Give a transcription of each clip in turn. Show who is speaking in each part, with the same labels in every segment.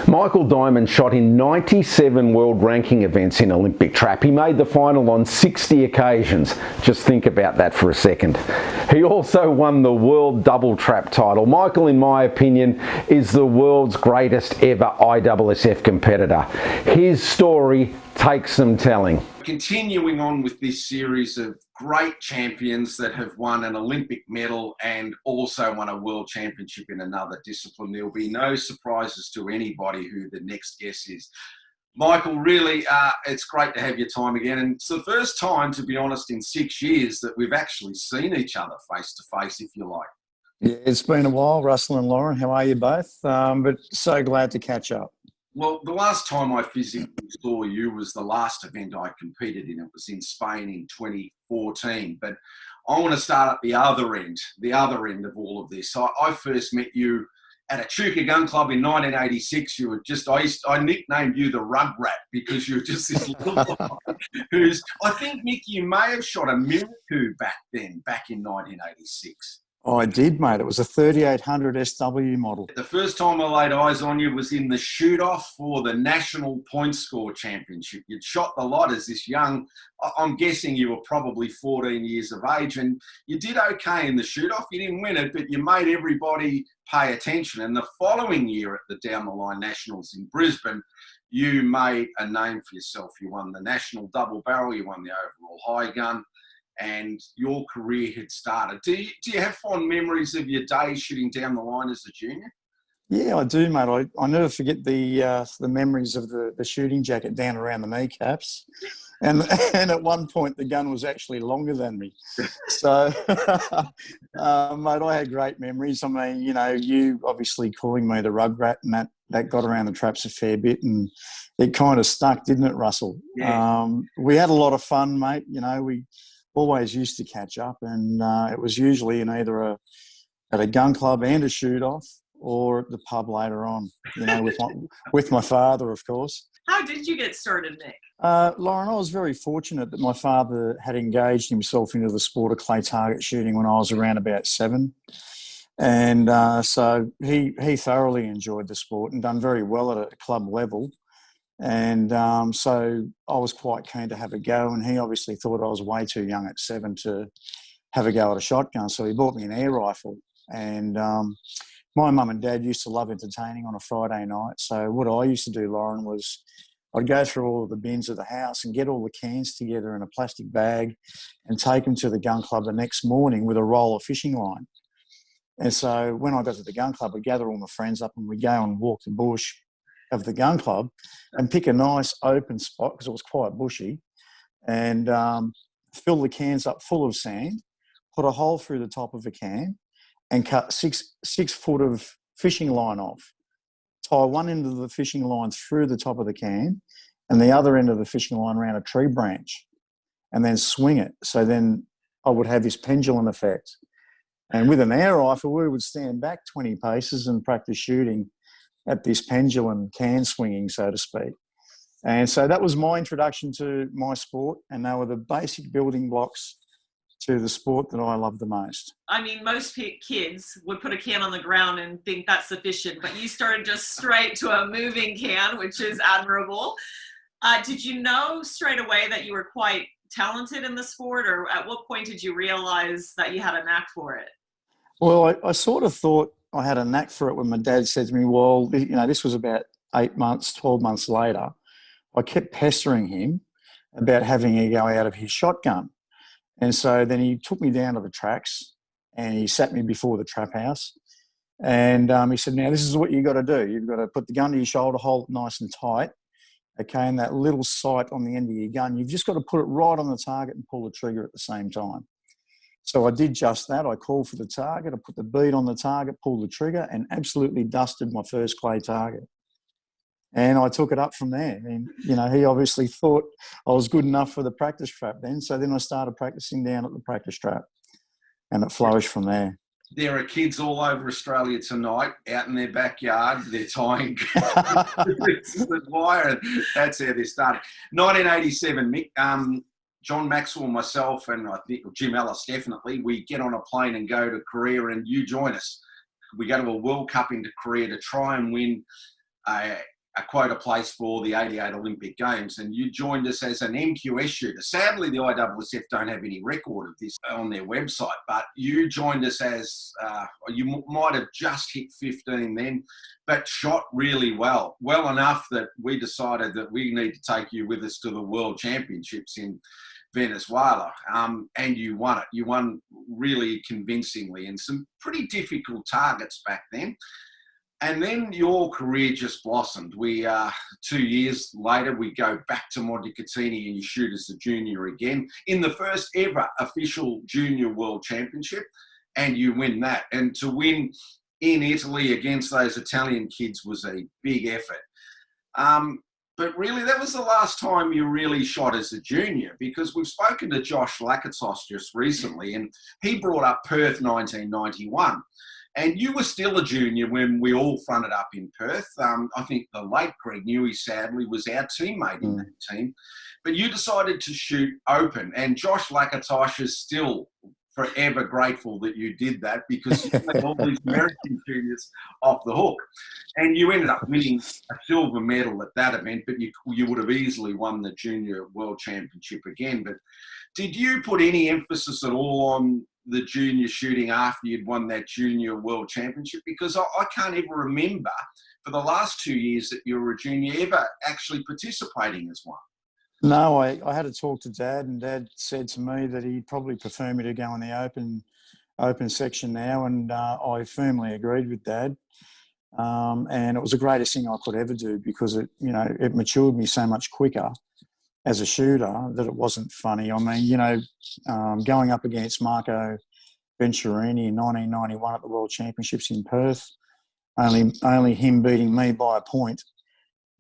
Speaker 1: Michael Diamond shot in 97 world ranking events in Olympic trap. He made the final on 60 occasions. Just think about that for a second. He also won the world double trap title. Michael, in my opinion, is the world's greatest ever ISSF competitor. His story takes some telling.
Speaker 2: Continuing on with this series of great champions that have won an Olympic medal and also won a world championship in another discipline, there'll be no surprises to anybody who the next guest is. Michael, really, it's great to have your time again. And it's the first time, to be honest, in 6 years that we've actually seen each other face to face, if you like.
Speaker 3: Yeah, it's been a while, Russell and Lauren. How are you both? But so glad to catch up.
Speaker 2: Well, the last time I physically saw you was the last event I competed in. It was in Spain in 2014. But I want to start at the other end of all of this. I first met you at a Chuka Gun Club in 1986. You were just, I nicknamed you the Rug Rat because you were just this little guy who's, I think, Mick, you may have shot a Miracle back in 1986.
Speaker 3: Oh, I did, mate. It was a 3800 SW model.
Speaker 2: The first time I laid eyes on you was in the shoot-off for the National Point Score Championship. You'd shot the lot as this young, I'm guessing you were probably 14 years of age, and you did okay in the shoot-off. You didn't win it, but you made everybody pay attention. And the following year at the Down the Line Nationals in Brisbane, you made a name for yourself. You won the National Double Barrel, you won the Overall High Gun, and your career had started. Do you have fond memories of your days shooting down the line as a junior?
Speaker 3: Yeah, I do, mate. I never forget the memories of the shooting jacket down around the kneecaps. And at one point, the gun was actually longer than me. So, mate, I had great memories. I mean, you know, you obviously calling me the Rug Rat, and that got around the traps a fair bit, and it kind of stuck, didn't it, Russell?
Speaker 2: Yeah.
Speaker 3: We had a lot of fun, mate. You know, we always used to catch up, and it was usually in either at a gun club and a shoot-off, or at the pub later on, you know, with my father, of course.
Speaker 4: How did you get started, Nick?
Speaker 3: Lauren, I was very fortunate that my father had engaged himself into the sport of clay target shooting when I was around about 7. And so he thoroughly enjoyed the sport and done very well at a club level. And so I was quite keen to have a go, and he obviously thought I was way too young at 7 to have a go at a shotgun. So he bought me an air rifle. And my mum and dad used to love entertaining on a Friday night. So what I used to do, Lauren, was I'd go through all of the bins of the house and get all the cans together in a plastic bag and take them to the gun club the next morning with a roll of fishing line. And so when I got to the gun club, I'd gather all my friends up and we'd go and walk the bush of the gun club and pick a nice open spot, because it was quite bushy, and fill the cans up full of sand, put a hole through the top of a can, and cut six foot of fishing line off. Tie one end of the fishing line through the top of the can and the other end of the fishing line around a tree branch, and then swing it. So then I would have this pendulum effect. And with an air rifle, we would stand back 20 paces and practice shooting at this pendulum can swinging, so to speak. And so that was my introduction to my sport, and they were the basic building blocks to the sport that I love the most.
Speaker 4: I mean, most kids would put a can on the ground and think that's sufficient, but you started just straight to a moving can, which is admirable. Did you know straight away that you were quite talented in the sport, or at what point did you realize that you had a knack for it?
Speaker 3: Well, I sort of thought I had a knack for it when my dad said to me, well, you know, this was about 8 months, 12 months later. I kept pestering him about having a go out of his shotgun. And so then he took me down to the tracks and he sat me before the trap house. And he said, now, this is what you've got to do. You've got to put the gun to your shoulder, hold it nice and tight, okay, and that little sight on the end of your gun, you've just got to put it right on the target and pull the trigger at the same time. So I did just that. I called for the target, I put the bead on the target, pulled the trigger, and absolutely dusted my first clay target. And I took it up from there. And, you know, he obviously thought I was good enough for the practice trap then. So then I started practicing down at the practice trap, and it flourished from there.
Speaker 2: There are kids all over Australia tonight out in their backyard. They're tying the wire, and that's how they started. 1987, Mick. John Maxwell, myself, and I think Jim Ellis definitely, we get on a plane and go to Korea, and you join us. We go to a World Cup into Korea to try and win a quota place for the '88 Olympic Games, and you joined us as an MQS shooter. Sadly, the ISSF don't have any record of this on their website, but you joined us as, you might have just hit 15 then, but shot really well enough that we decided that we need to take you with us to the World Championships in Venezuela, and you won it. You won really convincingly, and some pretty difficult targets back then. And then your career just blossomed. 2 years later, we go back to Montecatini and you shoot as a junior again in the first ever official junior world championship, and you win that. And to win in Italy against those Italian kids was a big effort. But really, that was the last time you really shot as a junior, because we've spoken to Josh Lakatos just recently, and he brought up Perth 1991. And you were still a junior when we all fronted up in Perth. I think the late Greg Newey, sadly, was our teammate in that team. But you decided to shoot open, and Josh Lakatos is still forever grateful that you did that, because you played all these American juniors off the hook. And you ended up winning a silver medal at that event, but you would have easily won the Junior World Championship again. But did you put any emphasis at all on the junior shooting after you'd won that Junior World Championship? Because I can't ever remember for the last 2 years that you were a junior ever actually participating as one.
Speaker 3: No, I had to talk to Dad, and Dad said to me that he'd probably prefer me to go in the open section now, and I firmly agreed with Dad. And it was the greatest thing I could ever do, because it matured me so much quicker as a shooter that it wasn't funny. I mean, going up against Marco Venturini in 1991 at the World Championships in Perth, only him beating me by a point.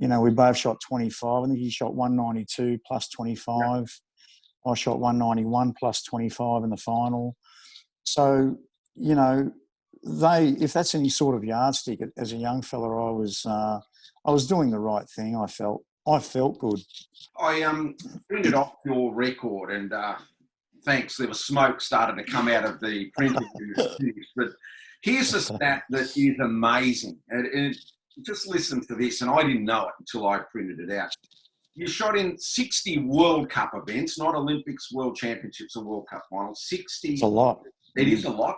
Speaker 3: We both shot 25. I think he shot 192 plus 25. I shot 191 plus 25 in the final. So, if that's any sort of yardstick, as a young fella, I was doing the right thing. I felt good.
Speaker 2: I printed off your record, and thanks, there was smoke starting to come out of the printing unit. But here's a stat that is amazing. And just listen to this, and I didn't know it until I printed it out. You shot in 60 World Cup events, not Olympics, World Championships, or World Cup finals. 60.
Speaker 3: It's a lot.
Speaker 2: It is a lot.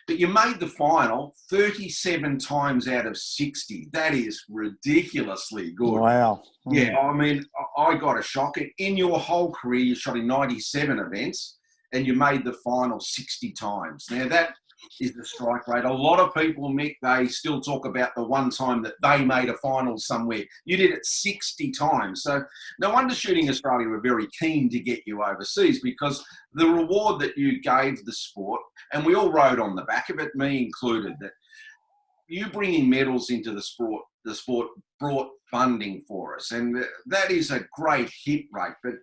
Speaker 2: But you made the final 37 times out of 60. That is ridiculously good.
Speaker 3: Wow.
Speaker 2: Yeah, I mean, I got a shock. In your whole career, you shot in 97 events, and you made the final 60 times. Now, that is the strike rate. A lot of people, Mick, they still talk about the one time that they made a final somewhere. You did it 60 times. So no wonder Shooting Australia were very keen to get you overseas, because the reward that you gave the sport, and we all wrote on the back of it, me included, that you bringing medals into the sport brought funding for us. And that is a great hit rate. But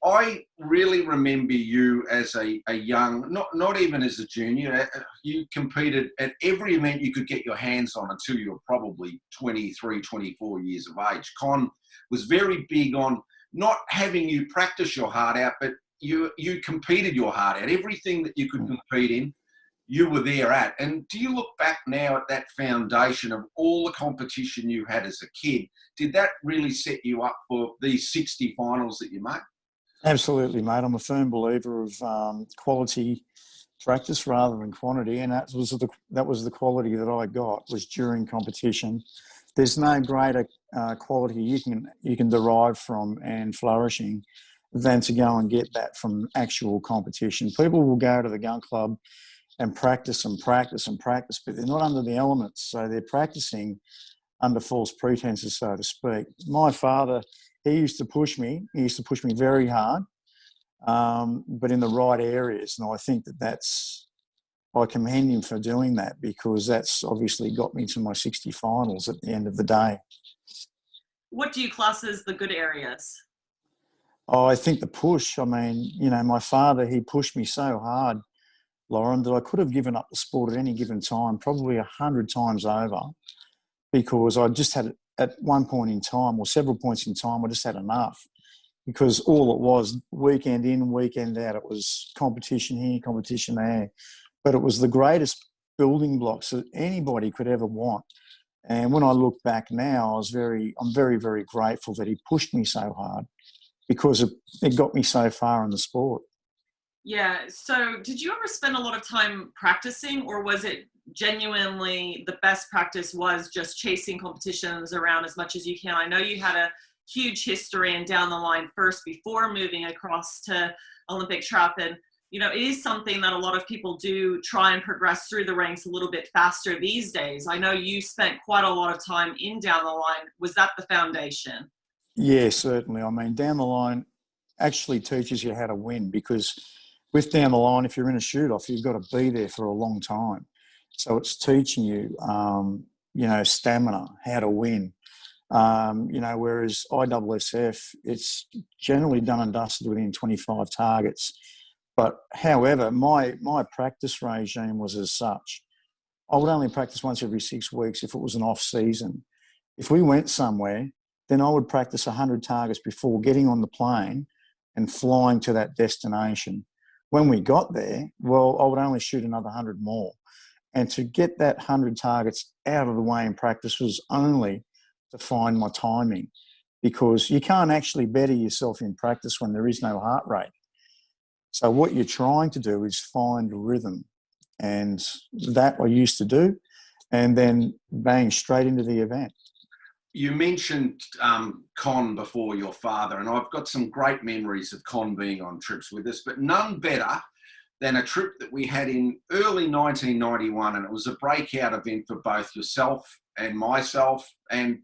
Speaker 2: I really remember you as a young, not even as a junior. You competed at every event you could get your hands on until you were probably 23, 24 years of age. Con was very big on not having you practice your heart out, but you competed your heart out. Everything that you could compete in, you were there at. And do you look back now at that foundation of all the competition you had as a kid? Did that really set you up for these 60 finals that you made?
Speaker 3: Absolutely, mate. I'm a firm believer of quality practice rather than quantity, and that was the quality that I got, was during competition. There's no greater quality you can derive from and flourishing than to go and get that from actual competition. People will go to the gun club and practice and practice and practice, but they're not under the elements, so they're practicing under false pretenses, so to speak. My father, he used to push me. He used to push me very hard, but in the right areas. And I think I commend him for doing that, because that's obviously got me to my 60 finals at the end of the day.
Speaker 4: What do you class as the good areas?
Speaker 3: Oh, I think the push. I mean, my father, he pushed me so hard, Lauren, that I could have given up the sport at any given time, probably 100 times over, because I just had, at one point in time, or several points in time, I just had enough, because all it was, weekend in, weekend out, it was competition here, competition there. But it was the greatest building blocks that anybody could ever want. And when I look back now, I'm very, very grateful that he pushed me so hard, because it got me so far in the sport.
Speaker 4: Yeah. So did you ever spend a lot of time practicing, or was it genuinely the best practice was just chasing competitions around as much as you can? I know you had a huge history and down the line first before moving across to Olympic trap. And, you know, it is something that a lot of people do try and progress through the ranks a little bit faster these days. I know you spent quite a lot of time in down the line. Was that the foundation?
Speaker 3: Yeah, certainly. I mean, down the line actually teaches you how to win, because with down the line, if you're in a shoot-off, you've got to be there for a long time. So it's teaching you, you know, stamina, how to win. You know, whereas ISSF, it's generally done and dusted within 25 targets. But however, my practice regime was as such. I would only practice once every 6 weeks if it was an off season. If we went somewhere, then I would practice 100 targets before getting on the plane and flying to that destination. When we got there, well, I would only shoot another 100 more. And to get that 100 targets out of the way in practice was only to find my timing, because you can't actually better yourself in practice when there is no heart rate. So what you're trying to do is find rhythm, and that I used to do, and then bang, straight into the event.
Speaker 2: You mentioned Con before, your father, and I've got some great memories of Con being on trips with us, but none better than a trip that we had in early 1991, and it was a breakout event for both yourself and myself and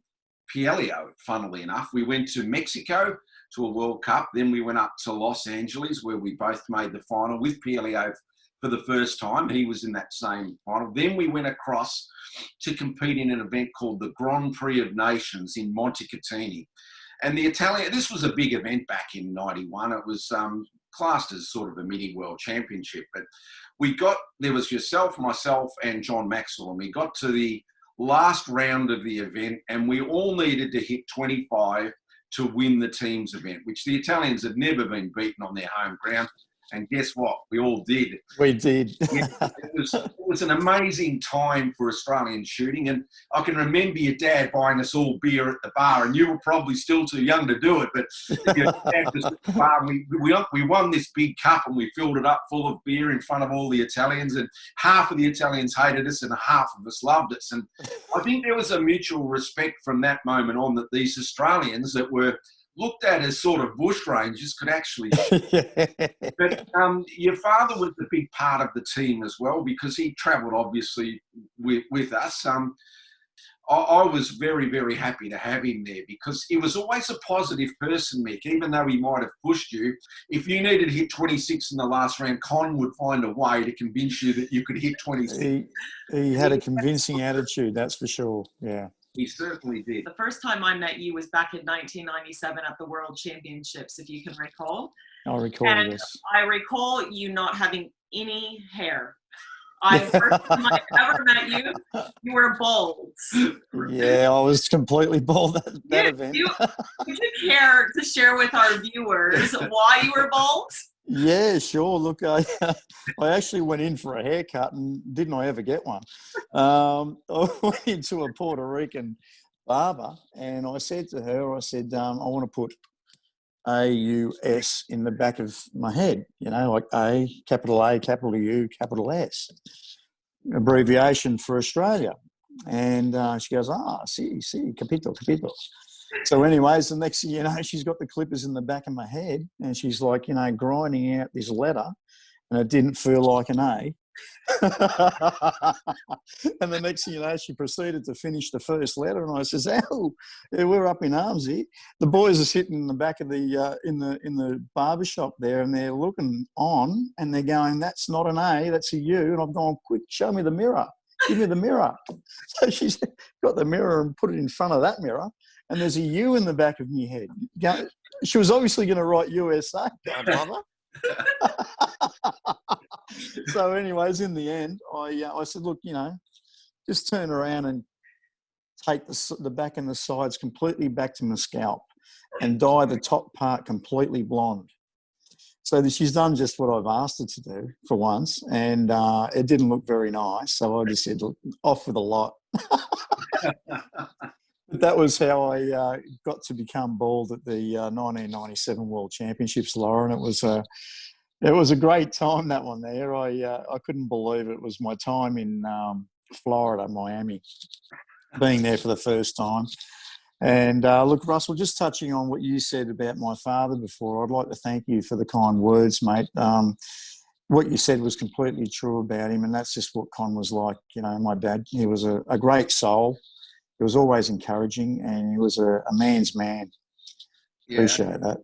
Speaker 2: Pielio, funnily enough. We went to Mexico to a World Cup, then we went up to Los Angeles, where we both made the final with Pielio for the first time. He was in that same final. Then we went across to compete in an event called the Grand Prix of Nations in Montecatini. And the Italian, this was a big event back in 91. It was classed as sort of a mini world championship. But there was yourself, myself, and John Maxwell, and we got to the last round of the event, and we all needed to hit 25 to win the teams event, which the Italians had never been beaten on their home ground. And guess what? We all did.
Speaker 3: We did.
Speaker 2: Yeah, it was an amazing time for Australian shooting. And I can remember your dad buying us all beer at the bar, and you were probably still too young to do it. But your dad was at the bar, and we won this big cup, and we filled it up full of beer in front of all the Italians. And half of the Italians hated us and half of us loved us. And I think there was a mutual respect from that moment on, that these Australians that were looked at as sort of bush rangers could actually but your father was a big part of the team as well, because he travelled obviously with us. I was very, very happy to have him there, because he was always a positive person, Mick. Even though he might have pushed you, if you needed to hit 26 in the last round, Con would find a way to convince you that you could hit 26.
Speaker 3: He had a convincing attitude, that's for sure. Yeah.
Speaker 2: He certainly did.
Speaker 4: The first time I met you was back in 1997 at the World Championships, if you can recall.
Speaker 3: I recall,
Speaker 4: and
Speaker 3: yes.
Speaker 4: I recall you not having any hair. First time I ever met you, you were bald.
Speaker 3: Yeah, I was completely bald at that event.
Speaker 4: Would you care to share with our viewers why you were bald?
Speaker 3: Yeah, sure. Look, I actually went in for a haircut, and didn't I ever get one? I went into a Puerto Rican barber, and I said to her, I want to put AUS in the back of my head, you know, like A, capital U, capital S, abbreviation for Australia. And she goes, sí, capito. So anyways, the next thing you know, she's got the clippers in the back of my head, and she's like, you know, grinding out this letter, and it didn't feel like an A. And the next thing you know, she proceeded to finish the first letter, and I says, "Oh, we're up in arms here." The boys are sitting in the back of the in the barber shop there, and they're looking on, and they're going, "That's not an A, that's a U." And I've gone, "Quick, show me the mirror. Give me the mirror." So she's got the mirror and put it in front of that mirror, and there's a U in the back of my head. She was obviously going to write USA, brother. So anyways, in the end, I said, "Look, you know, just turn around and take the back and the sides completely back to my scalp and dye the top part completely blonde." So she's done just what I've asked her to do for once, and it didn't look very nice. So I just said, "Look, off with a lot." But that was how I got to become bald at the 1997 World Championships, Lauren. It was a great time, that one there. I couldn't believe it. It was my time in Florida, Miami, being there for the first time. And look, Russell, just touching on what you said about my father before, I'd like to thank you for the kind words, mate. What you said was completely true about him, and that's just what Con was like. You know, my dad, he was a great soul. He was always encouraging, and he was a man's man. Yeah. Appreciate that.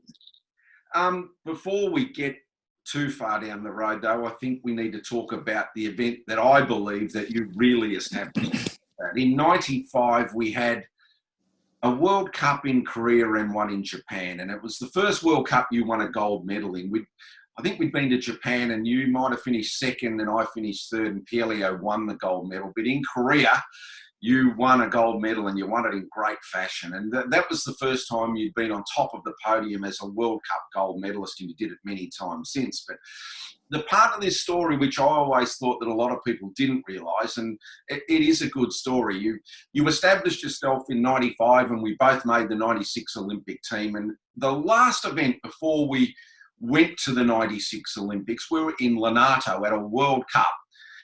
Speaker 2: Before we get too far down the road, though, I think we need to talk about the event that I believe that you really established. In '95, we had a World Cup in Korea and one in Japan, and it was the first World Cup you won a gold medal in. I think we'd been to Japan, and you might have finished second, and I finished third, and Pielio won the gold medal. But in Korea, you won a gold medal, and you won it in great fashion. And that was the first time you'd been on top of the podium as a World Cup gold medalist, and you did it many times since. But the part of this story, which I always thought that a lot of people didn't realise, and it is a good story. You established yourself in '95, and we both made the '96 Olympic team. And the last event before we went to the '96 Olympics, we were in Lonato at a World Cup.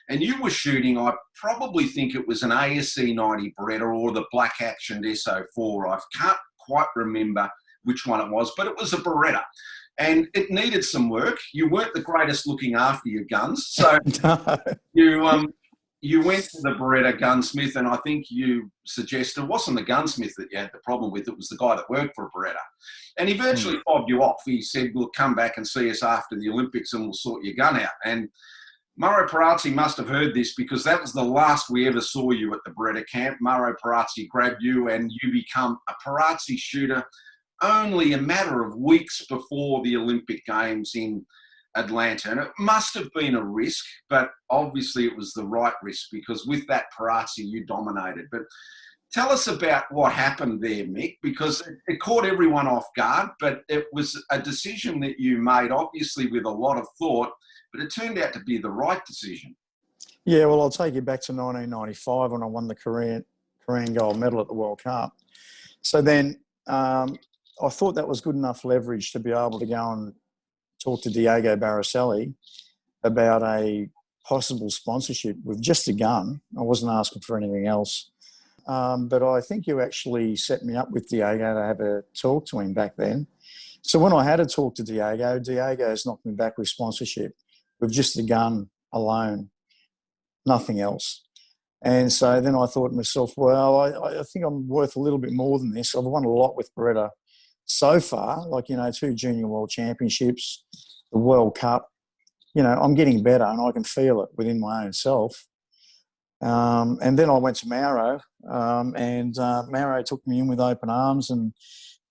Speaker 2: And you were shooting, I probably think it was an ASC 90 Beretta or the Black Action SO4. I can't quite remember which one it was, but it was a Beretta. And it needed some work. You weren't the greatest looking after your guns. So you went to the Beretta gunsmith, and I think you suggested it wasn't the gunsmith that you had the problem with, it was the guy that worked for a Beretta. And he virtually fobbed you off. He said, "We'll come back and see us after the Olympics and we'll sort your gun out." And Mauro Perazzi must have heard this, because that was the last we ever saw you at the Beretta camp. Mauro Perazzi grabbed you, and you become a Perazzi shooter only a matter of weeks before the Olympic Games in Atlanta. And it must have been a risk, but obviously it was the right risk, because with that Perazzi, you dominated. But tell us about what happened there, Mick, because it caught everyone off guard, but it was a decision that you made, obviously with a lot of thought, but it turned out to be the right decision.
Speaker 3: Yeah, well, I'll take you back to 1995 when I won the Korean gold medal at the World Cup. So then I thought that was good enough leverage to be able to go and talk to Diego Baracelli about a possible sponsorship with just a gun. I wasn't asking for anything else. But I think you actually set me up with Diego to have a talk to him back then. So when I had a talk to Diego's knocked me back with sponsorship, with just the gun alone, nothing else. And so then I thought to myself, well, I think I'm worth a little bit more than this. I've won a lot with Beretta so far, like, 2 junior world championships, the World Cup. I'm getting better, and I can feel it within my own self. And then I went to Mauro, and Mauro took me in with open arms, and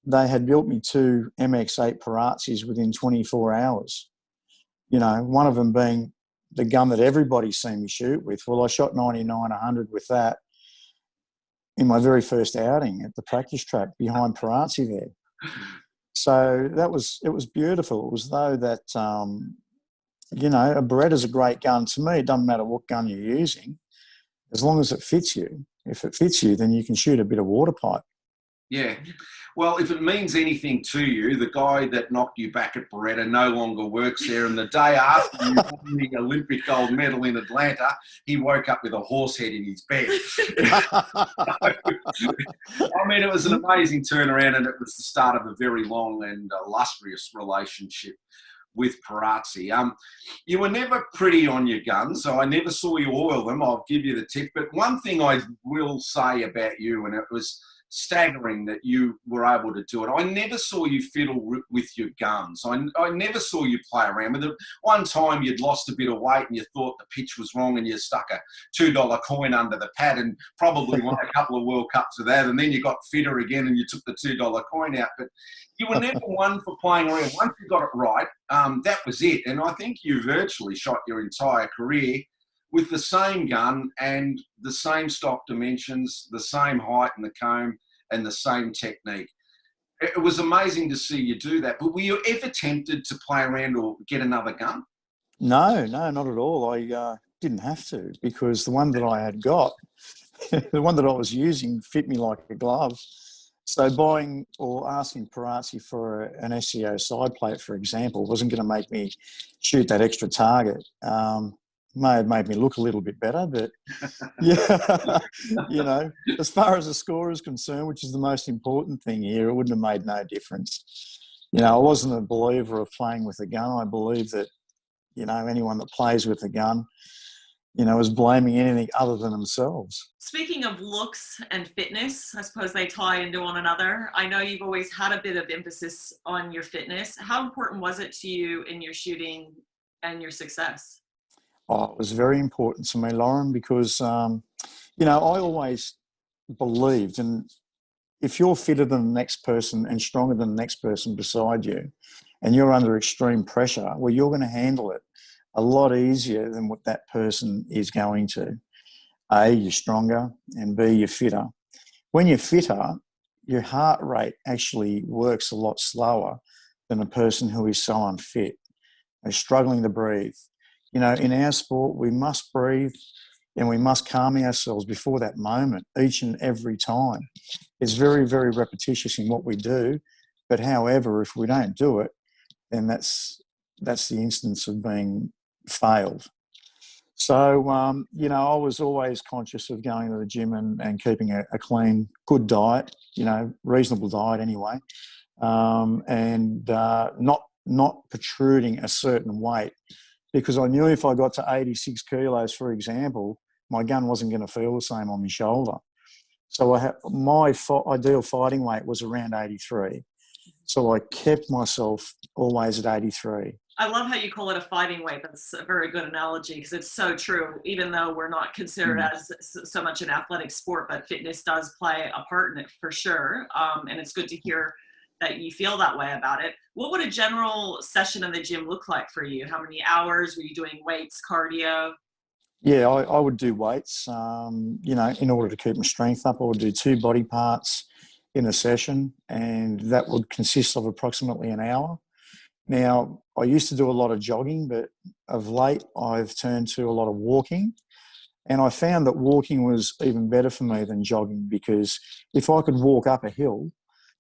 Speaker 3: they had built me 2 MX-8 Perazzis within 24 hours. One of them being the gun that everybody's seen me shoot with. Well, I shot 99-100 with that in my very first outing at the practice track behind Perazzi there. So it was beautiful. It was though that, a Beretta's a great gun. To me, it doesn't matter what gun you're using, as long as it fits you. If it fits you, then you can shoot a bit of water pipe.
Speaker 2: Yeah. Well, if it means anything to you, the guy that knocked you back at Beretta no longer works there. And the day after you won the Olympic gold medal in Atlanta, he woke up with a horse head in his bed. I mean, it was an amazing turnaround, and it was the start of a very long and illustrious relationship with Perazzi. You were never pretty on your guns, so I never saw you oil them. I'll give you the tip. But one thing I will say about you, and it was staggering that you were able to do it, I never saw you fiddle with your guns. I never saw you play around with it. One time you'd lost a bit of weight and you thought the pitch was wrong, and you stuck a $2 coin under the pad and probably won a couple of World Cups of that, and then you got fitter again and you took the $2 coin out. But you were never one for playing around. Once you got it right, that was it. And I think you virtually shot your entire career with the same gun and the same stock dimensions, the same height in the comb, and the same technique. It was amazing to see you do that. But were you ever tempted to play around or get another gun?
Speaker 3: No, not at all. I didn't have to, because the one that I had got, the one that I was using fit me like a glove. So buying or asking Perazzi for an SEO side plate, for example, wasn't going to make me shoot that extra target. May have made me look a little bit better, but yeah, you know, as far as the score is concerned, which is the most important thing here, it wouldn't have made no difference. You know, I wasn't a believer of playing with a gun. I believe that, you know, anyone that plays with a gun, you know, is blaming anything other than themselves.
Speaker 4: Speaking of looks and fitness, I suppose they tie into one another. I know you've always had a bit of emphasis on your fitness. How important was it to you in your shooting and your success?
Speaker 3: Oh, it was very important to me, Lauren, because, you know, I always believed, and if you're fitter than the next person and stronger than the next person beside you, and you're under extreme pressure, well, you're going to handle it a lot easier than what that person is going to. A, you're stronger, and B, you're fitter. When you're fitter, your heart rate actually works a lot slower than a person who is so unfit. They're struggling to breathe. You know, in our sport, we must breathe and we must calm ourselves before that moment each and every time. It's very, very repetitious in what we do. But however, if we don't do it, then that's the instance of being failed. So, you know, I was always conscious of going to the gym and keeping a clean, good diet, you know, reasonable diet anyway, and not protruding a certain weight, because I knew if I got to 86 kilos, for example, my gun wasn't going to feel the same on my shoulder. So my ideal fighting weight was around 83. So I kept myself always at 83.
Speaker 4: I love how you call it a fighting weight. That's a very good analogy because it's so true. Even though we're not considered as so much an athletic sport, but fitness does play a part in it for sure. And it's good to hear that you feel that way about it. What would a general session in the gym look like for you? How many hours were you doing weights, cardio?
Speaker 3: Yeah, I would do weights, you know, in order to keep my strength up. I would do 2 body parts in a session, and that would consist of approximately an hour. Now, I used to do a lot of jogging, but of late I've turned to a lot of walking. And I found that walking was even better for me than jogging, because if I could walk up a hill,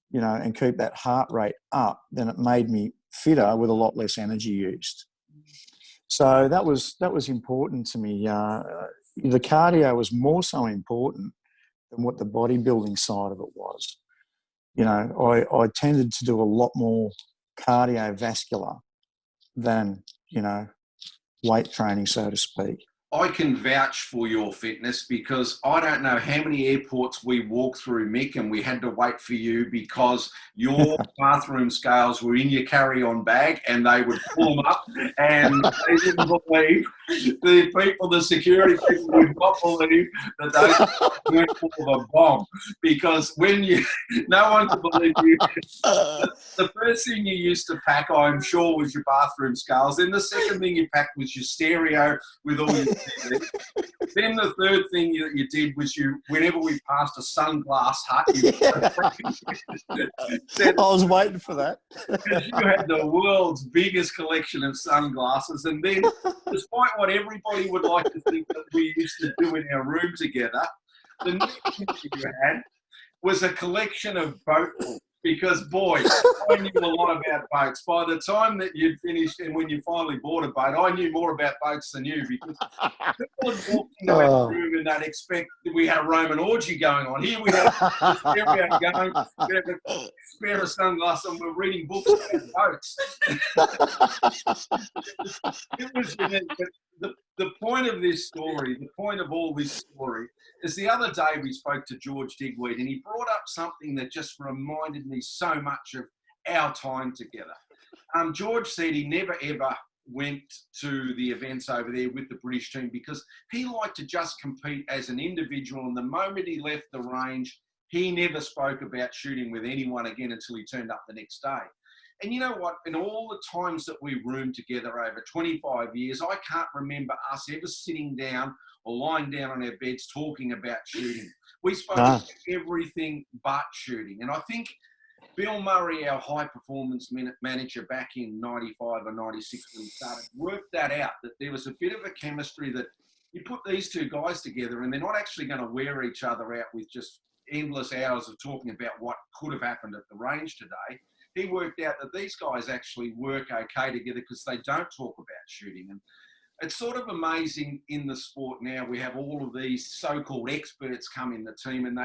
Speaker 3: you know, and keep that heart rate up, then it made me fitter with a lot less energy used. So that was important to me. The cardio was more so important than what the bodybuilding side of it was. You know, I tended to do a lot more cardiovascular than, you know, weight training, so to speak.
Speaker 2: I can vouch for your fitness because I don't know how many airports we walked through, Mick, and we had to wait for you because your bathroom scales were in your carry-on bag and they would pull them up, and they didn't believe, the security people would not believe that those weren't full of a bomb, because no one could believe you. The first thing you used to pack, I'm sure, was your bathroom scales. Then the second thing you packed was your stereo with all your TV. Then the third thing you did was whenever we passed a sunglass hut,
Speaker 3: I was waiting for that.
Speaker 2: Because you had the world's biggest collection of sunglasses. And then, despite what everybody would like to think that we used to do in our room together, the next thing you had was a collection of boat books. Because, boy, I knew a lot about boats. By the time that you'd finished and when you finally bought a boat, I knew more about boats than you, because people would walk into our room and they'd expect that we had a Roman orgy going on. Here we had a stereo going, we had a pair of sunglasses, and we're reading books about boats. It was unique. But the point of this story, the point of all this story, is the other day we spoke to George Digweed, and he brought up something that just reminded me so much of our time together. George said he never ever went to the events over there with the British team because he liked to just compete as an individual, and the moment he left the range, he never spoke about shooting with anyone again until he turned up the next day. And you know what? In all the times that we roomed together over 25 years, I can't remember us ever sitting down or lying down on our beds talking about shooting. We spoke about everything but shooting. And I think Bill Murray, our high performance manager back in 95 or 96 when he started, worked that out, that there was a bit of a chemistry that you put these two guys together and they're not actually going to wear each other out with just endless hours of talking about what could have happened at the range today. He worked out that these guys actually work okay together because they don't talk about shooting. And it's sort of amazing in the sport now. We have all of these so-called experts come in the team, and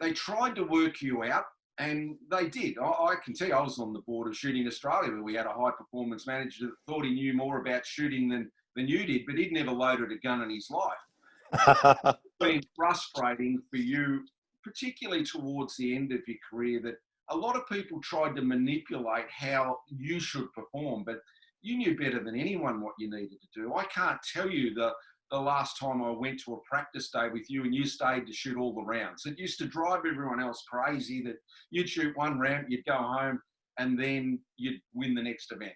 Speaker 2: they tried to work you out, and they did. I can tell you, I was on the board of Shooting Australia, where we had a high-performance manager that thought he knew more about shooting than you did, but he'd never loaded a gun in his life. It's been frustrating for you, particularly towards the end of your career, that a lot of people tried to manipulate how you should perform, but you knew better than anyone what you needed to do. I can't tell you the last time I went to a practice day with you and you stayed to shoot all the rounds. It used to drive everyone else crazy that you'd shoot one round, you'd go home, and then you'd win the next event.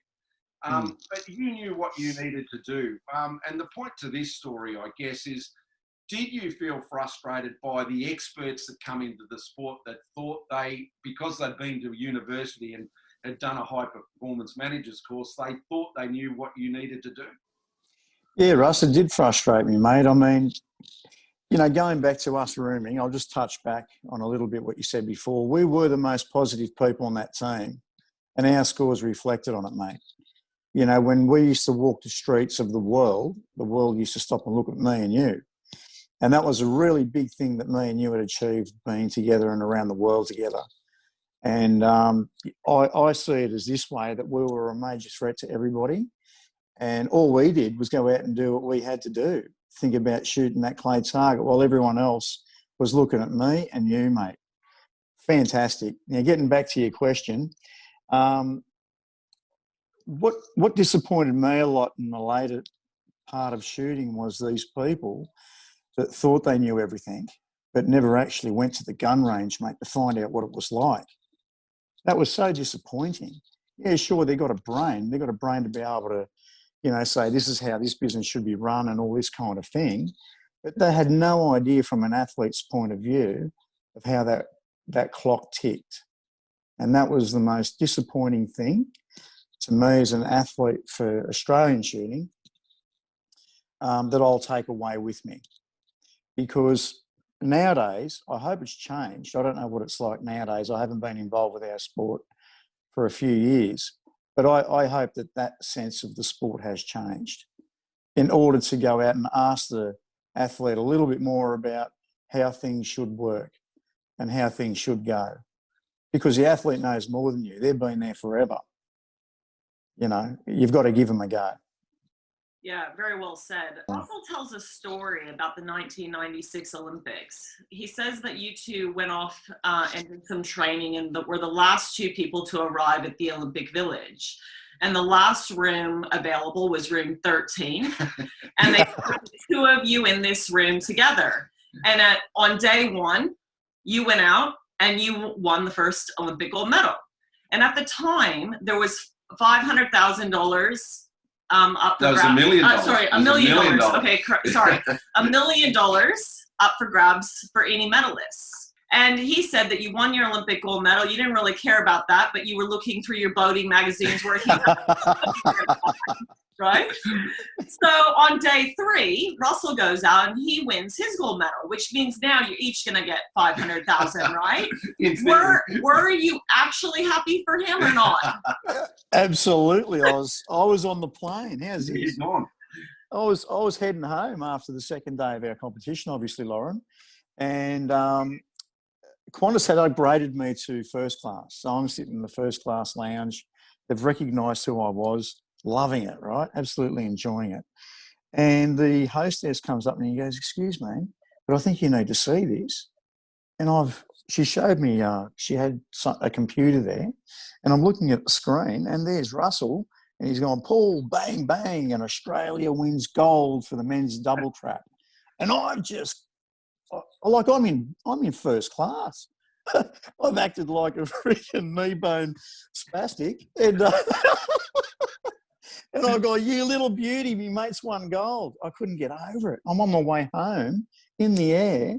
Speaker 2: But you knew what you needed to do. And the point to this story, I guess, is did you feel frustrated by the experts that come into the sport that thought because they'd been to university and had done a high performance managers course, they thought they knew what you needed to do?
Speaker 3: Yeah, Russ, it did frustrate me, mate. I mean, you know, going back to us rooming, I'll just touch back on a little bit what you said before. We were the most positive people on that team, and our scores reflected on it, mate. You know, when we used to walk the streets of the world used to stop and look at me and you. And that was a really big thing that me and you had achieved, being together and around the world together. And I see it as this way, that we were a major threat to everybody. And all we did was go out and do what we had to do, think about shooting that clay target, while everyone else was looking at me and you, mate. Fantastic. Now, getting back to your question, what disappointed me a lot in the later part of shooting was these people that thought they knew everything, but never actually went to the gun range, mate, to find out what it was like. That was so disappointing. Yeah, sure, they got a brain. They got a brain to be able to, you know, say this is how this business should be run and all this kind of thing. But they had no idea from an athlete's point of view of how that clock ticked. And that was the most disappointing thing to me as an athlete for Australian shooting that I'll take away with me. Because nowadays, I hope it's changed. I don't know what it's like nowadays. I haven't been involved with our sport for a few years. But I hope that sense of the sport has changed in order to go out and ask the athlete a little bit more about how things should work and how things should go. Because the athlete knows more than you. They've been there forever. You know, you've got to give them a go.
Speaker 4: Yeah, very well said. Russell tells a story about the 1996 Olympics. He says that you two went off and did some training and were the last two people to arrive at the Olympic Village. And the last room available was room 13. And they put the two of you in this room together. And on day one, you went out and you won the first Olympic gold medal. And at the time, there was $500,000 up for
Speaker 2: that was
Speaker 4: grabs.
Speaker 2: $1 million.
Speaker 4: $1 million. Okay, sorry. $1 million up for grabs for any medalists. And he said that you won your Olympic gold medal. You didn't really care about that, but you were looking through your boating magazines working right? So on day 3, Russell goes out and he wins his gold medal, which means now you're each going to get $500,000, right? Were you actually happy for him or not?
Speaker 3: Absolutely. I was on the plane. How's this?
Speaker 2: He's gone.
Speaker 3: I was heading home after the second day of our competition, obviously, Lauren, and Qantas had upgraded me to first class. So I'm sitting in the first class lounge. They've recognised who I was. Loving it, right? Absolutely enjoying it. And the hostess comes up and he goes, "Excuse me, but I think you need to see this." And she showed me, she had a computer there, and I'm looking at the screen, and there's Russell, and he's going, "Pull, bang, bang," and Australia wins gold for the men's double trap. And I'm in first class. I've acted like a freaking knee-bone spastic, and and I go, "You little beauty, me mate's won gold." I couldn't get over it. I'm on my way home in the air,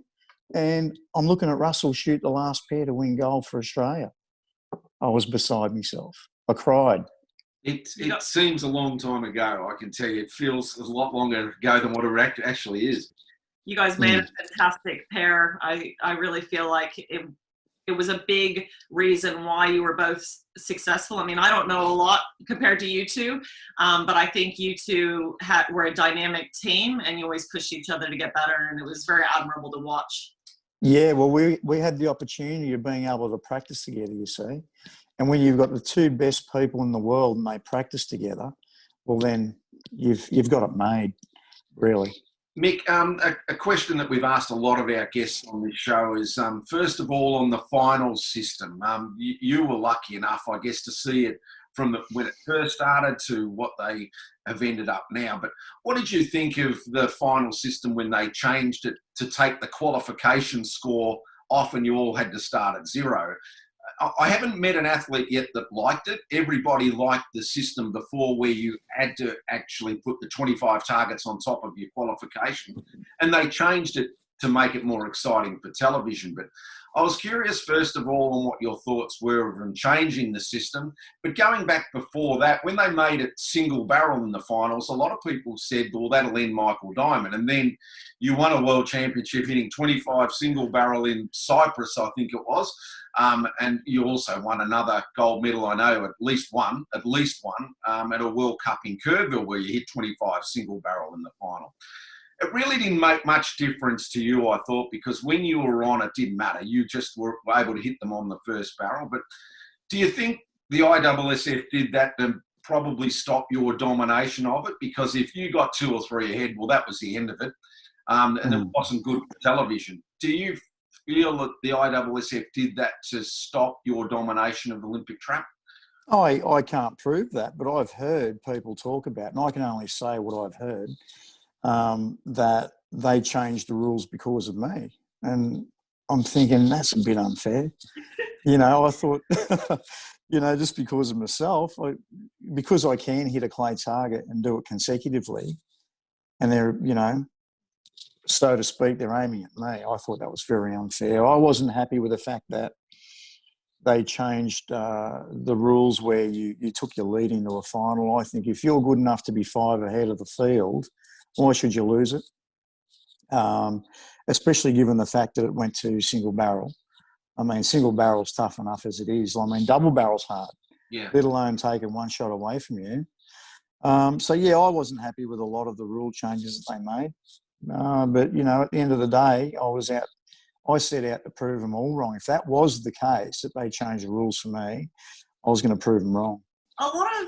Speaker 3: and I'm looking at Russell shoot the last pair to win gold for Australia. I was beside myself. I cried.
Speaker 2: It seems a long time ago. I can tell you, it feels a lot longer ago than what it actually is.
Speaker 4: You guys made a fantastic pair. I really feel like it was a big reason why you were both successful. I mean, I don't know a lot compared to you two, but I think you two were a dynamic team, and you always pushed each other to get better, and it was very admirable to watch.
Speaker 3: Yeah, well, we had the opportunity of being able to practice together, you see. And when you've got the two best people in the world and they practice together, well, then you've got it made, really.
Speaker 2: Mick, a question that we've asked a lot of our guests on this show is, first of all, on the finals system. You were lucky enough, I guess, to see it from when it first started to what they have ended up now. But what did you think of the final system when they changed it to take the qualification score off and you all had to start at zero? I haven't met an athlete yet that liked it. Everybody liked the system before, where you had to actually put the 25 targets on top of your qualification. And they changed it to make it more exciting for television. But I was curious, first of all, on what your thoughts were of them changing the system. But going back before that, when they made it single barrel in the finals, a lot of people said, well, that'll end Michael Diamond. And then you won a world championship hitting 25 single barrel in Cyprus, I think it was. And you also won another gold medal, I know, at least one, at a World Cup in Kerrville, where you hit 25 single barrel in the final. It really didn't make much difference to you, I thought, because when you were on, it didn't matter. You just were able to hit them on the first barrel. But do you think the ISSF did that to probably stop your domination of it? Because if you got 2 or 3 ahead, well, that was the end of it. And it wasn't good for television. Do you feel that the ISSF did that to stop your domination of Olympic trap?
Speaker 3: I can't prove that, but I've heard people talk about, and I can only say what I've heard, that they changed the rules because of me. And I'm thinking, that's a bit unfair. I thought, just because of myself, because I can hit a clay target and do it consecutively, and they're, so to speak, they're aiming at me. I thought that was very unfair. I wasn't happy with the fact that they changed the rules where you took your lead into a final. I think if you're good enough to be 5 ahead of the field, why should you lose it? Especially given the fact that it went to single barrel. I mean, single barrel's tough enough as it is. I mean, double barrel's hard, let alone taking one shot away from you. So, yeah, I wasn't happy with a lot of the rule changes that they made. But, at the end of the day, I set out to prove them all wrong. If that was the case, that they changed the rules for me, I was going to prove them wrong.
Speaker 4: A lot of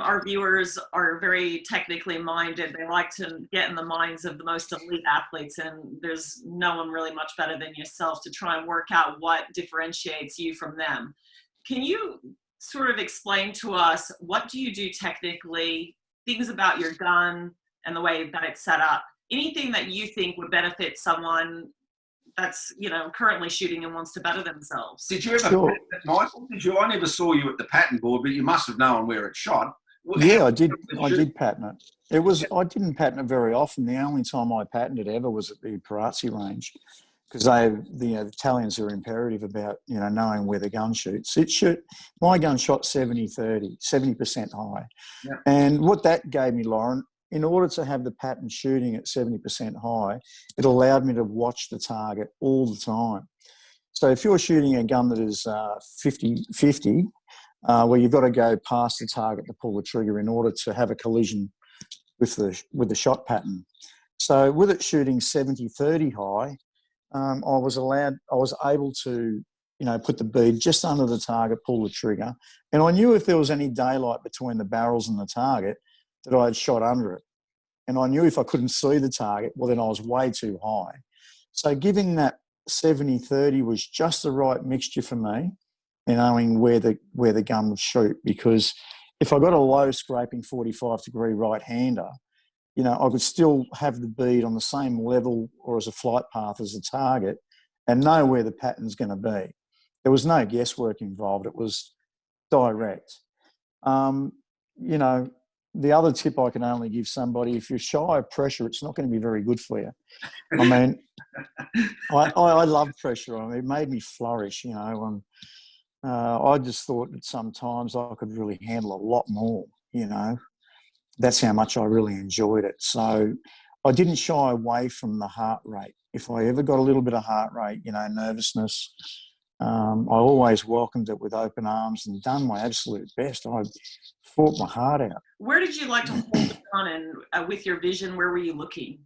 Speaker 4: our viewers are very technically minded. They like to get in the minds of the most elite athletes, and there's no one really much better than yourself to try and work out what differentiates you from them. Can you sort of explain to us, what do you do technically, things about your gun and the way that it's set up? Anything that you think would benefit someone that's, currently shooting and wants to better themselves.
Speaker 2: Did you ever patent it, Michael? I never saw you at the patent board, but you must have known where it shot.
Speaker 3: Yeah, I did patent it. I didn't patent it very often. The only time I patented ever was at the Perazzi range, because the Italians are imperative about, knowing where the gun shoots. My gun shot 70-30, 70% high. Yeah. And what that gave me, Lauren, in order to have the pattern shooting at 70% high, it allowed me to watch the target all the time. So if you're shooting a gun that is 50-50, where you've got to go past the target to pull the trigger in order to have a collision with the shot pattern. So with it shooting 70-30 high, I was able to, put the bead just under the target, pull the trigger. And I knew if there was any daylight between the barrels and the target, that I had shot under it. And I knew if I couldn't see the target, well, then I was way too high. So giving that 70-30 was just the right mixture for me, and knowing where the gun would shoot. Because if I got a low scraping 45-degree right-hander, I could still have the bead on the same level or as a flight path as the target and know where the pattern's going to be. There was no guesswork involved. It was direct. The other tip I can only give somebody, if you're shy of pressure, it's not going to be very good for you. I mean, I love pressure. I mean, it made me flourish, I just thought that sometimes I could really handle a lot more. you know. That's how much I really enjoyed it. So I didn't shy away from the heart rate. If I ever got a little bit of heart rate, you know, nervousness, I always welcomed it with open arms and done my absolute best. I fought my heart out.
Speaker 4: Where did you like to hold the gun, and with your vision, where were you looking?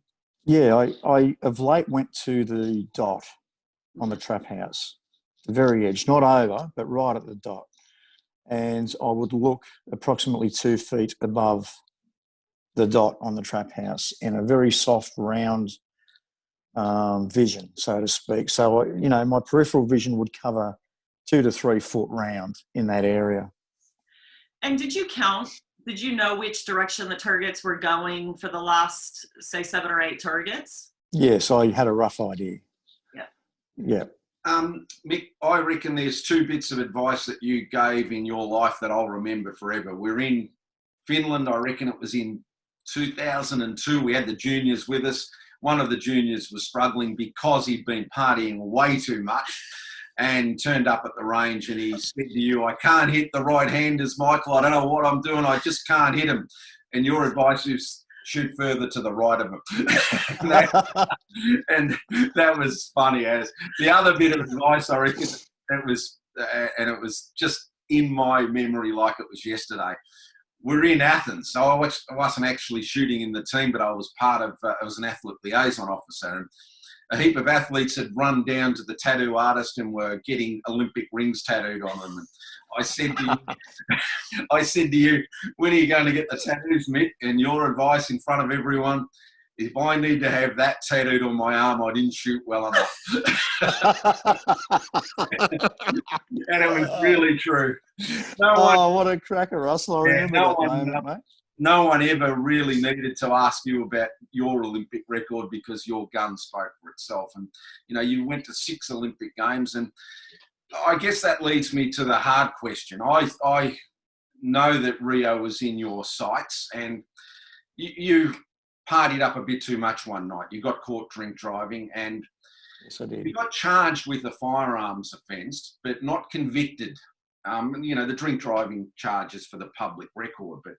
Speaker 3: Yeah, I of late went to the dot on the trap house, the very edge, not over, but right at the dot. And I would look approximately 2 feet above the dot on the trap house in a very soft, round vision, so to speak. So, you know, my peripheral vision would cover 2 to 3 foot round in that area.
Speaker 4: And did you count? Did you know which direction the targets were going for the last, say, 7 or 8 targets?
Speaker 3: Yes, I had a rough idea.
Speaker 4: Yeah.
Speaker 3: Yeah.
Speaker 2: Mick, I reckon there's 2 bits of advice that you gave in your life that I'll remember forever. We're in Finland, I reckon it was in 2002. We had the juniors with us. One of the juniors was struggling because he'd been partying way too much and turned up at the range, and he said to you, I can't hit the right-handers, Michael. I don't know what I'm doing. I just can't hit them. And your advice is shoot further to the right of him. and that was funny. As the other bit of advice, I reckon, it was just in my memory like it was yesterday. We're in Athens, so I wasn't actually shooting in the team, but I was part of, I was an athlete liaison officer. And a heap of athletes had run down to the tattoo artist and were getting Olympic rings tattooed on them. And I said to you, when are you going to get the tattoos, Mick? And your advice in front of everyone, if I need to have that tattooed on my arm, I didn't shoot well enough. And it was really true.
Speaker 3: What a cracker, Russell. I remember that moment, mate.
Speaker 2: No one ever really needed to ask you about your Olympic record because your gun spoke for itself. And, you know, you went to 6 Olympic Games, and I guess that leads me to the hard question. I know that Rio was in your sights, and you partied up a bit too much one night. You got caught drink driving, and
Speaker 3: yes, I did.
Speaker 2: You got charged with a firearms offence, but not convicted. You know, the drink driving charges for the public record. But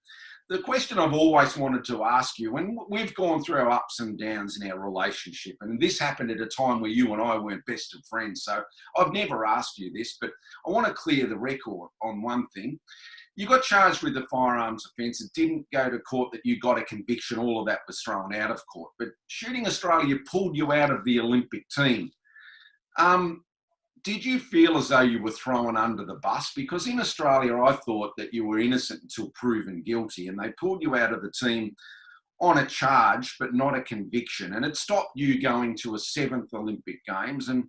Speaker 2: the question I've always wanted to ask you, and we've gone through our ups and downs in our relationship, and this happened at a time where you and I weren't best of friends, so I've never asked you this, but I want to clear the record on one thing. You got charged with a firearms offence. It didn't go to court that you got a conviction. All of that was thrown out of court. But Shooting Australia pulled you out of the Olympic team. Did you feel as though you were thrown under the bus? Because in Australia, I thought that you were innocent until proven guilty, and they pulled you out of the team on a charge, but not a conviction. And it stopped you going to a 7th Olympic Games. And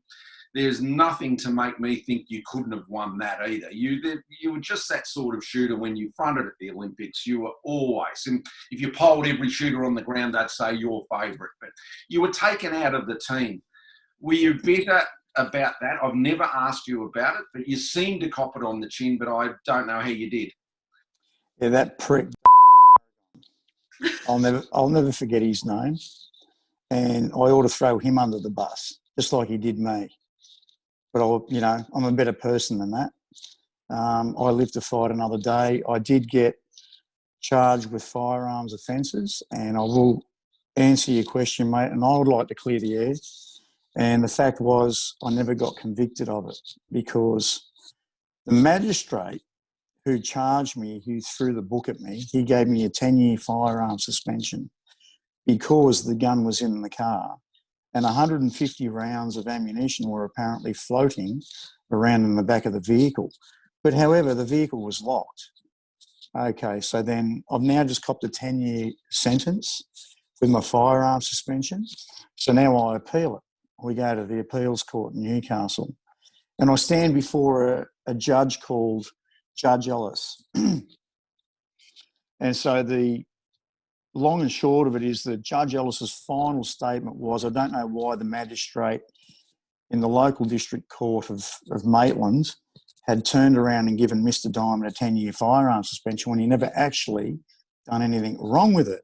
Speaker 2: there's nothing to make me think you couldn't have won that either. You were just that sort of shooter when you fronted at the Olympics. You were always, and if you polled every shooter on the ground, they'd say your favourite. But you were taken out of the team. Were you bitter about that? I've never asked you about it, but you seemed to cop it on the chin, but I don't know how you did.
Speaker 3: Yeah, that prick. I'll never forget his name. And I ought to throw him under the bus, just like he did me. But I'm a better person than that. I live to fight another day. I did get charged with firearms offences, and I will answer your question, mate, and I would like to clear the air. And the fact was, I never got convicted of it because the magistrate who charged me, who threw the book at me, he gave me a 10-year firearm suspension because the gun was in the car. And 150 rounds of ammunition were apparently floating around in the back of the vehicle. But however, the vehicle was locked. Okay, so then I've now just copped a 10-year sentence with my firearm suspension. So now I appeal it. We go to the appeals court in Newcastle, and I stand before a judge called Judge Ellis. And so the long and short of it is that Judge Ellis's final statement was, I don't know why the magistrate in the local district court of Maitland had turned around and given Mr. Diamond a 10-year firearm suspension when he never actually done anything wrong with it,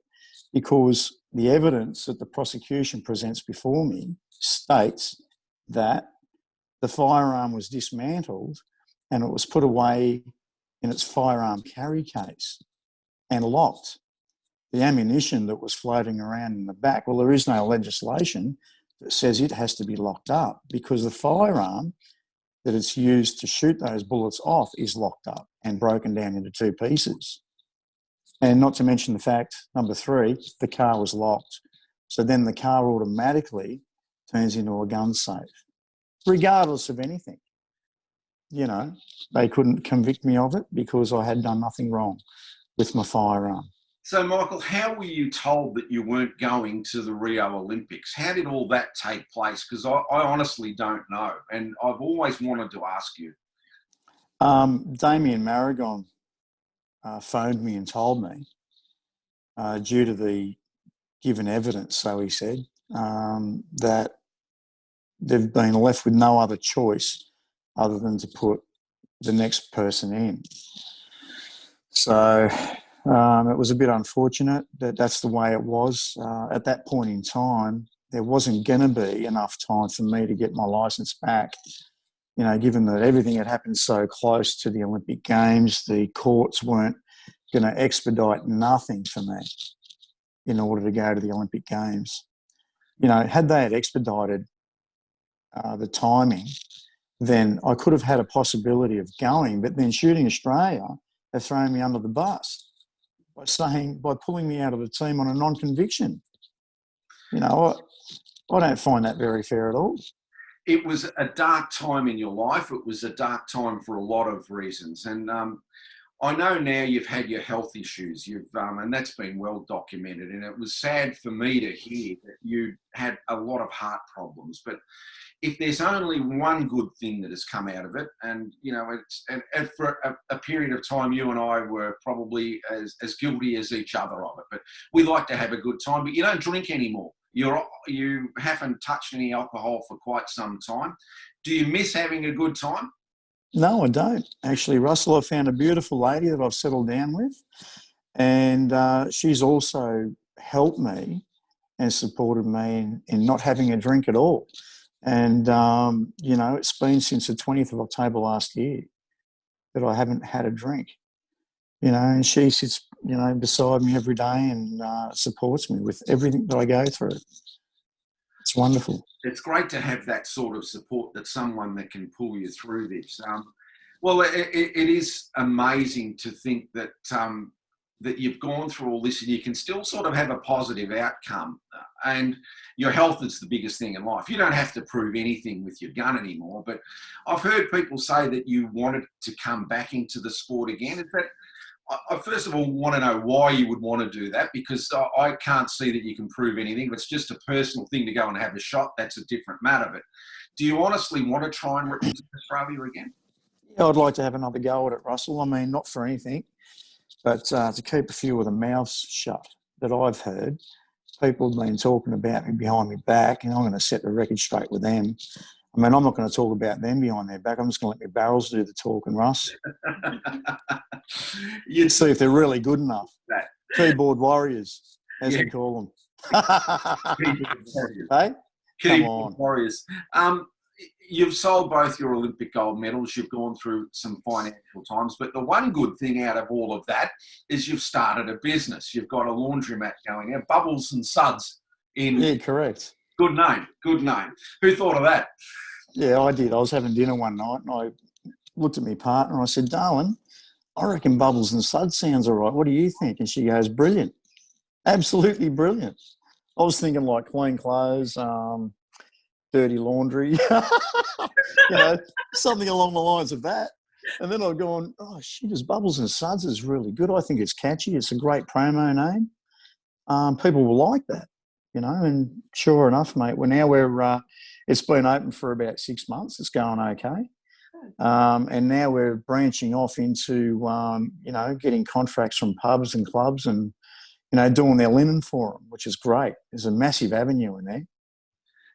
Speaker 3: because the evidence that the prosecution presents before me states that the firearm was dismantled and it was put away in its firearm carry case. and locked. The ammunition that was floating around in the back, well, there is no legislation that says it has to be locked up, because the firearm that it's used to shoot those bullets off is locked up and broken down into two pieces. And not to mention the fact, number 3, the car was locked. So then the car automatically turns into a gun safe, regardless of anything. You know, they couldn't convict me of it because I had done nothing wrong with my firearm.
Speaker 2: So, Michael, how were you told that you weren't going to the Rio Olympics? How did all that take place? Because I honestly don't know, and I've always wanted to ask you.
Speaker 3: Damien Marragon phoned me and told me, due to the given evidence, so he said, that they've been left with no other choice other than to put the next person in. So it was a bit unfortunate that that's the way it was. At that point in time, there wasn't going to be enough time for me to get my licence back. You know, given that everything had happened so close to the Olympic Games, the courts weren't going to expedite nothing for me in order to go to the Olympic Games. You know, had they had expedited the timing, then I could have had a possibility of going, but then Shooting Australia have thrown me under the bus by pulling me out of the team on a non-conviction. You know, I don't find that very fair at all.
Speaker 2: It was a dark time in your life. It was a dark time for a lot of reasons. And I know now you've had your health issues, and that's been well documented. And it was sad for me to hear that you had a lot of heart problems. But if there's only one good thing that has come out of it, and you know, and for a period of time, you and I were probably as guilty as each other of it. But we like to have a good time. But you don't drink anymore. You haven't touched any alcohol for quite some time. Do you miss having a good time?
Speaker 3: No, I don't. Actually, Russell, I found a beautiful lady that I've settled down with, and she's also helped me and supported me in not having a drink at all. And, you know, it's been since the 20th of October last year that I haven't had a drink. You know, and she sits, you know, beside me every day and supports me with everything that I go through. It's wonderful.
Speaker 2: It's great to have that sort of support, that someone that can pull you through this. Well, it is amazing to think that that you've gone through all this and you can still sort of have a positive outcome. And your health is the biggest thing in life. You don't have to prove anything with your gun anymore. But I've heard people say that you wanted to come back into the sport again. In fact, I first of all want to know why you would want to do that, because I can't see that you can prove anything. If it's just a personal thing to go and have a shot, that's a different matter. But do you honestly want to try and represent Australia again?
Speaker 3: Yeah, I'd like to have another go at it, Russell. I mean, not for anything, but to keep a few of the mouths shut that I've heard. People have been talking about me behind my back, and I'm going to set the record straight with them. I mean, I'm not going to talk about them behind their back. I'm just going to let my barrels do the talking, Russ. You'd see if they're really good enough. Keyboard warriors, as we call them. Hey?
Speaker 2: Keyboard warriors. You've sold both your Olympic gold medals. You've gone through some financial times. But the one good thing out of all of that is you've started a business. You've got a laundromat going out, Bubbles and Suds.
Speaker 3: Yeah, correct.
Speaker 2: Good name, good name. Who thought of that?
Speaker 3: Yeah, I did. I was having dinner one night and I looked at my partner and I said, darling, I reckon Bubbles and Suds sounds all right. What do you think? And she goes, brilliant. Absolutely brilliant. I was thinking like clean clothes, dirty laundry, you know, something along the lines of that. And then I've gone, oh, shit, as Bubbles and Suds is really good. I think it's catchy. It's a great promo name. People will like that, you know, and sure enough, mate, it's been open for about 6 months. It's going okay. And now we're branching off into, you know, getting contracts from pubs and clubs and, you know, doing their linen for them, which is great. There's a massive avenue in there.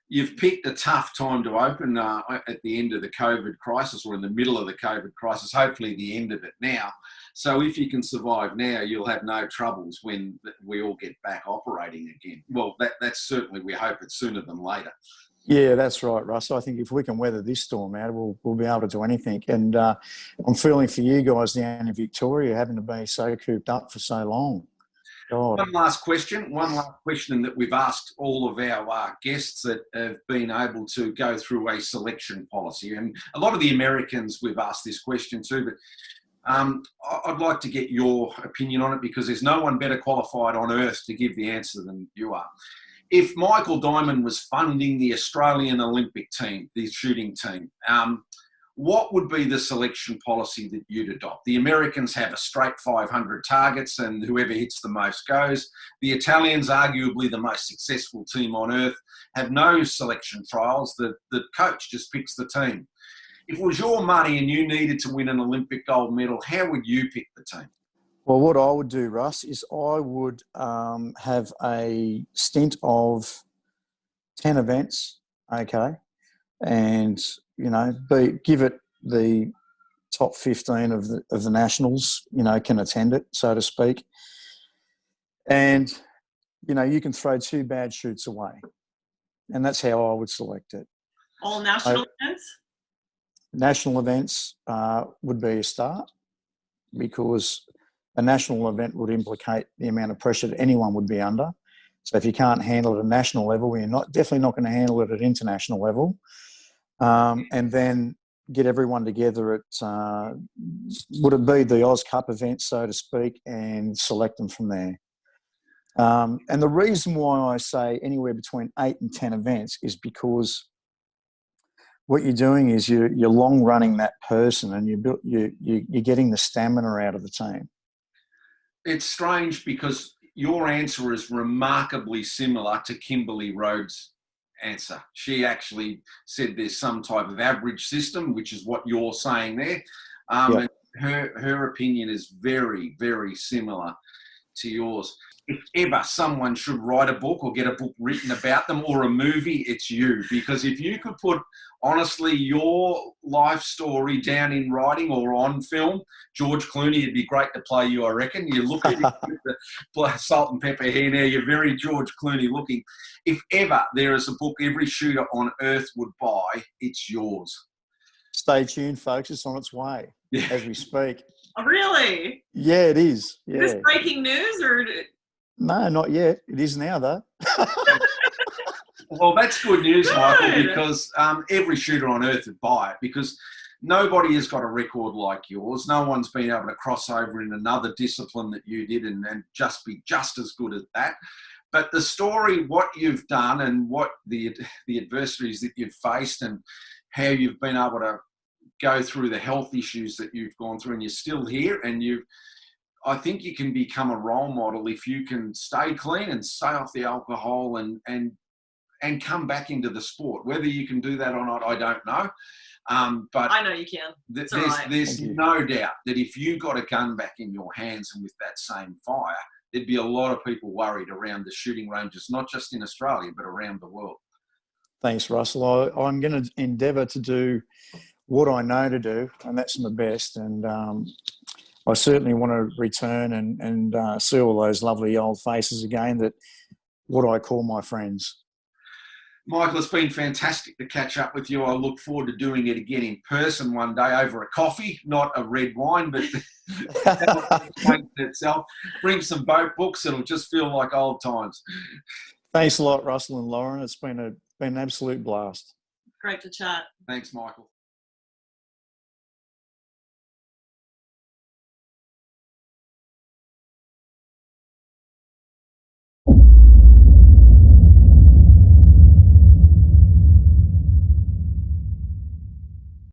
Speaker 2: You've picked a tough time to open at the end of the COVID crisis, or in the middle of the COVID crisis, hopefully the end of it now. So if you can survive now, you'll have no troubles when we all get back operating again. Well, that's certainly, we hope it's sooner than later.
Speaker 3: Yeah, that's right, Russ. I think if we can weather this storm out, we'll be able to do anything. And I'm feeling for you guys down in Victoria having to be so cooped up for so long. God.
Speaker 2: One last question that we've asked all of our guests that have been able to go through a selection policy. And a lot of the Americans we've asked this question to, but I'd like to get your opinion on it because there's no one better qualified on earth to give the answer than you are. If Michael Diamond was funding the Australian Olympic team, the shooting team, what would be the selection policy that you'd adopt? The Americans have a straight 500 targets and whoever hits the most goes. The Italians, arguably the most successful team on earth, have no selection trials. The coach just picks the team. If it was your money and you needed to win an Olympic gold medal, how would you pick the team?
Speaker 3: Well, what I would do, Russ, is I would have a stint of 10 events, okay, and, you know, give it the top 15 of the nationals, you know, can attend it, so to speak. And, you know, you can throw 2 bad shoots away. And that's how I would select it.
Speaker 4: All national events?
Speaker 3: National events would be a start because a national event would implicate the amount of pressure that anyone would be under. So if you can't handle it at a national level, you're definitely not going to handle it at international level. And then get everyone together at, would it be the Oz Cup event, so to speak, and select them from there. And the reason why I say anywhere between 8 and 10 events is because what you're doing is you're long running that person and you're getting the stamina out of the team.
Speaker 2: It's strange because your answer is remarkably similar to Kimberly Rhodes' answer. She actually said there's some type of average system, which is what you're saying there.
Speaker 3: Yep.
Speaker 2: And her opinion is very, very similar to yours. If ever someone should write a book or get a book written about them or a movie, it's you. Because if you could put, honestly, your life story down in writing or on film, George Clooney, it'd be great to play you, I reckon. You look at it with the salt and pepper hair now, you're very George Clooney looking. If ever there is a book every shooter on earth would buy, it's yours.
Speaker 3: Stay tuned, folks. It's on its way as we speak.
Speaker 4: Oh, really?
Speaker 3: Yeah, it is. Yeah.
Speaker 4: Is this breaking news or?
Speaker 3: No, not yet. It is now, though.
Speaker 2: Well, that's good news, Michael, because every shooter on earth would buy it because nobody has got a record like yours. No one's been able to cross over in another discipline that you did and just be just as good at that. But the story, what you've done and what the adversities that you've faced and how you've been able to go through the health issues that you've gone through and you're still here and I think you can become a role model if you can stay clean and stay off the alcohol and come back into the sport. Whether you can do that or not, I don't know. But
Speaker 4: I know you can.
Speaker 2: There's no doubt that if you got a gun back in your hands and with that same fire, there'd be a lot of people worried around the shooting ranges, not just in Australia, but around the world.
Speaker 3: Thanks, Russell. I'm going to endeavour to do what I know to do, and that's my best. And I certainly want to return and see all those lovely old faces again, that what I call my friends.
Speaker 2: Michael, it's been fantastic to catch up with you. I look forward to doing it again in person one day over a coffee, not a red wine, but itself. Bring some boat books. It'll just feel like old times.
Speaker 3: Thanks a lot, Russell and Lauren. It's been an absolute blast.
Speaker 4: Great to chat.
Speaker 2: Thanks, Michael.